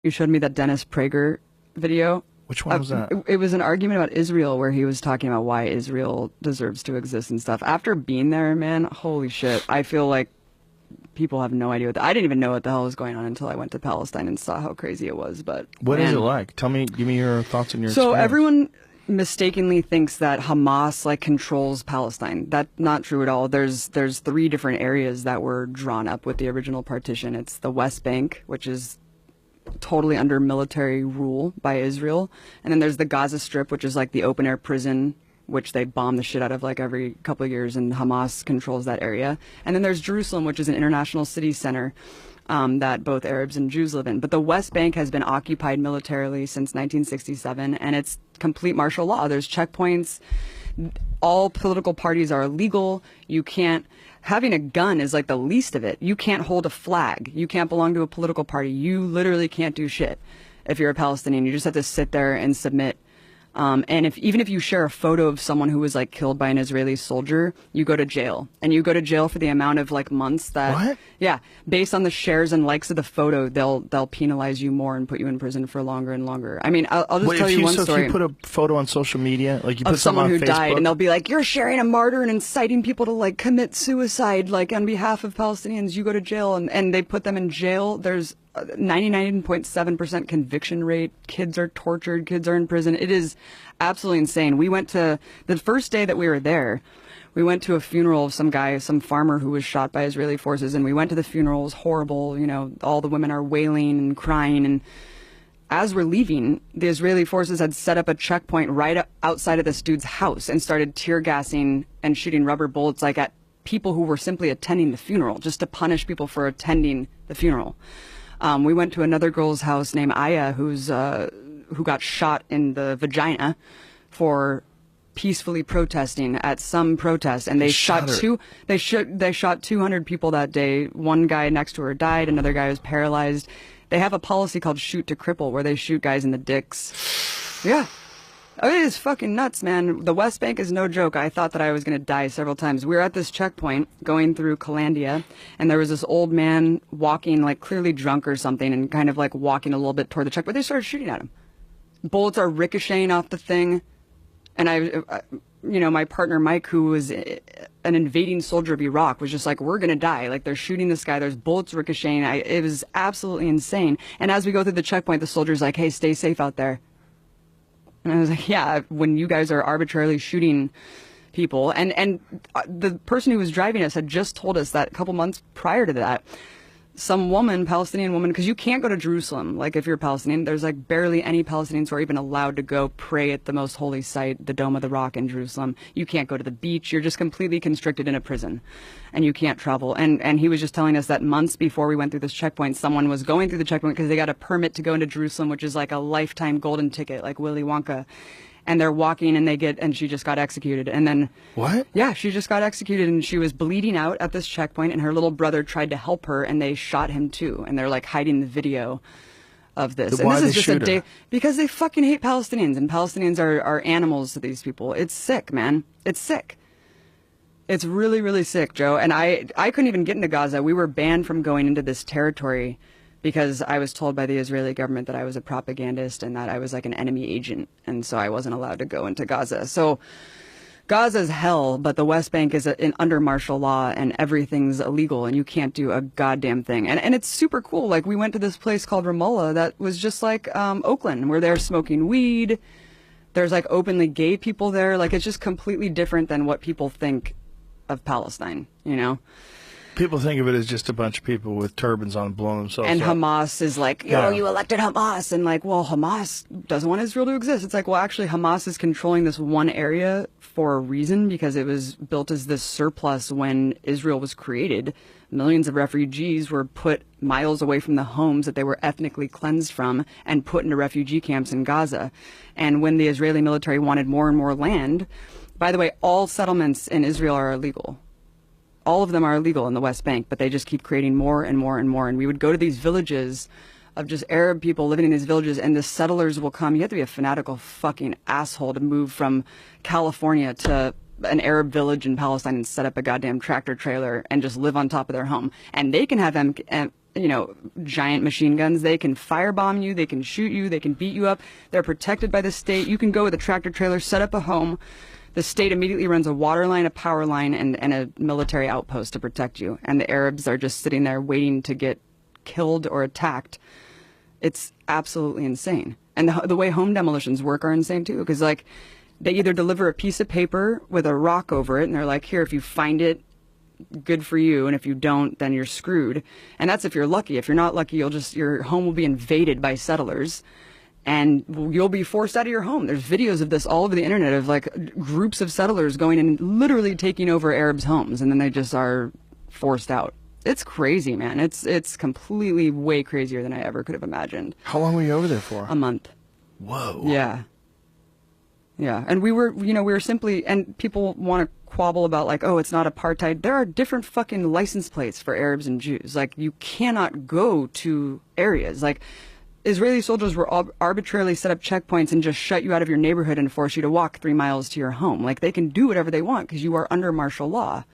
You showed me that Dennis Prager video. Which one was that? It was an argument about Israel where he was talking about why Israel deserves to exist and stuff. After being there, man, holy shit. I feel like people have no idea I didn't even know what the hell was going on until I went to Palestine and saw how crazy it was. But what man, is it like? Give me your thoughts and your so experience. Everyone mistakenly thinks that Hamas like controls Palestine. That's not true at all. There's three different areas that were drawn up with the original partition. It's the West Bank, which is totally under military rule by Israel, and then there's the Gaza Strip, which is like the open air prison, which they bomb the shit out of like every couple of years, and Hamas controls that area. And then there's Jerusalem, which is an international city center that both Arabs and Jews live in. But the West Bank has been occupied militarily since 1967, and it's complete martial law. There's checkpoints. All political parties are illegal. You can't. Having a gun is like the least of it. You can't hold a flag. You can't belong to a political party. You literally can't do shit if you're a Palestinian. You just have to sit there and submit. And even if you share a photo of someone who was like killed by an Israeli soldier, you go to jail, and you go to jail for the amount of like months that, what? Yeah, based on the shares and likes of the photo, they'll penalize you more and put you in prison for longer and longer. I mean, I'll just tell you one story. If you put a photo on social media, like you put of someone who on Facebook, died, and they'll be like, "You're sharing a martyr and inciting people to like commit suicide, like on behalf of Palestinians. You go to jail," and they put them in jail. There's 99.7% conviction rate. Kids are tortured. Kids are in prison. It is absolutely insane. We went to the first day that we were there. We went to a funeral of some guy, some farmer who was shot by Israeli forces, and we went to the funeral. It was horrible. You know, all the women are wailing and crying. And as we're leaving, the Israeli forces had set up a checkpoint right outside of this dude's house and started tear gassing and shooting rubber bullets like at people who were simply attending the funeral, just to punish people for attending the funeral. We went to another girl's house named Aya, who got shot in the vagina for peacefully protesting at some protest, and they shot 200 people that day. One guy next to her died. Another guy was paralyzed. They have a policy called shoot to cripple, where they shoot guys in the dicks. Yeah. Oh, it is fucking nuts, man. The West Bank is no joke. I thought that I was going to die several times. We were at this checkpoint going through Calandia, and there was this old man walking, like clearly drunk or something, and kind of like walking a little bit toward the checkpoint. They started shooting at him. Bullets are ricocheting off the thing. And my partner Mike, who was an invading soldier of Iraq, was just like, "We're going to die. Like, they're shooting this guy. There's bullets ricocheting." It was absolutely insane. And as we go through the checkpoint, the soldier's like, "Hey, stay safe out there." And I was like, yeah, when you guys are arbitrarily shooting people. And the person who was driving us had just told us that a couple months prior to that, some woman, Palestinian woman, because you can't go to Jerusalem. Like, if you're Palestinian, there's like barely any Palestinians who are even allowed to go pray at the most holy site, the Dome of the Rock in Jerusalem. You can't go to the beach. You're just completely constricted in a prison, and you can't travel. And he was just telling us that months before we went through this checkpoint, someone was going through the checkpoint because they got a permit to go into Jerusalem, which is like a lifetime golden ticket, like Willy Wonka. And they're walking, and she just got executed. And then what? Yeah, she just got executed, and she was bleeding out at this checkpoint, and her little brother tried to help her, and they shot him too. And they're like hiding the video of this. Why and this is they just shoot her? Because they fucking hate Palestinians, and Palestinians are animals to these people. It's sick, man. It's sick. It's really, really sick, Joe. And I couldn't even get into Gaza. We were banned from going into this territory because I was told by the Israeli government that I was a propagandist and that I was like an enemy agent. And so I wasn't allowed to go into Gaza. So Gaza's hell, but the West Bank is under martial law, and everything's illegal, and you can't do a goddamn thing. And it's super cool. Like, we went to this place called Ramallah that was just like Oakland, where they're smoking weed. There's like openly gay people there. Like, it's just completely different than what people think of Palestine, you know? People think of it as just a bunch of people with turbans on blowing themselves and up. Hamas is like, yo, you elected Hamas. And like, well, Hamas doesn't want Israel to exist. It's like, well, actually, Hamas is controlling this one area for a reason, because it was built as this surplus when Israel was created. Millions of refugees were put miles away from the homes that they were ethnically cleansed from and put into refugee camps in Gaza. And when the Israeli military wanted more and more land, by the way, all settlements in Israel are illegal. All of them are illegal in the West Bank, but they just keep creating more and more and more. And we would go to these villages of just Arab people living in these villages, and the settlers will come. You have to be a fanatical fucking asshole to move from California to an Arab village in Palestine and set up a goddamn tractor trailer and just live on top of their home. And they can have giant machine guns. They can firebomb you, they can shoot you, they can beat you up. They're protected by the state. You can go with a tractor trailer, set up a home. The state immediately runs a water line, a power line, and a military outpost to protect you. And the Arabs are just sitting there waiting to get killed or attacked. It's absolutely insane. And the way home demolitions work are insane too, because like they either deliver a piece of paper with a rock over it, and they're like, here, if you find it, good for you, and if you don't, then you're screwed. And that's if you're lucky. If you're not lucky, your home will be invaded by settlers, and you'll be forced out of your home. There's videos of this all over the internet of like groups of settlers going and literally taking over Arabs' homes, and then they just are forced out. It's crazy, man. It's completely way crazier than I ever could have imagined. How long were you over there for? A month. Whoa. Yeah. Yeah. And we were simply, and people want to quabble about like, oh, it's not apartheid. There are different fucking license plates for Arabs and Jews. Like, you cannot go to areas. Like, Israeli soldiers were arbitrarily set up checkpoints and just shut you out of your neighborhood and force you to walk 3 miles to your home. Like, they can do whatever they want because you are under martial law.